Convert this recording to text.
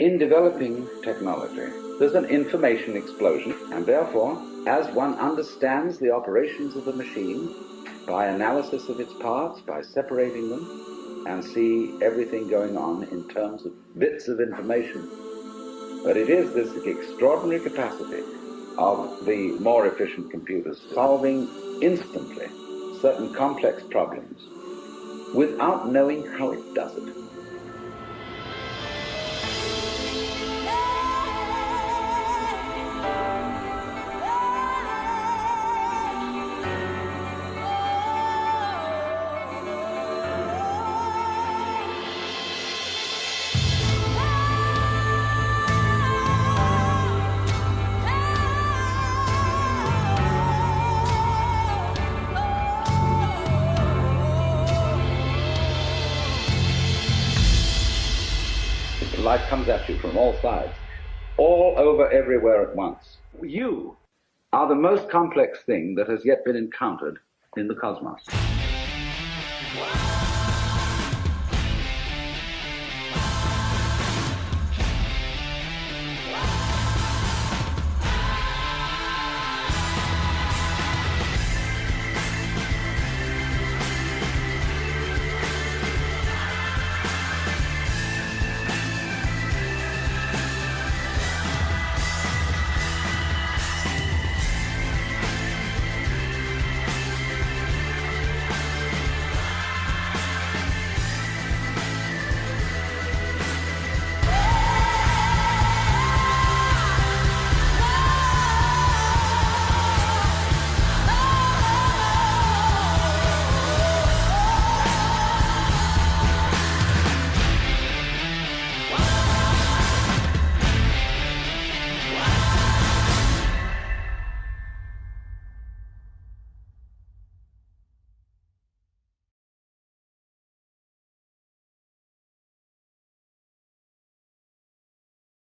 In developing technology, there's an information explosion, and therefore, as one understands the operations of the machine by analysis of its parts, by separating them, and see everything going on in terms of bits of information, but it is this extraordinary capacity of the more efficient computers solving instantly certain complex problems without knowing how it does it. Life comes at you from all sides, all over, everywhere at once. You are the most complex thing that has yet been encountered in the cosmos.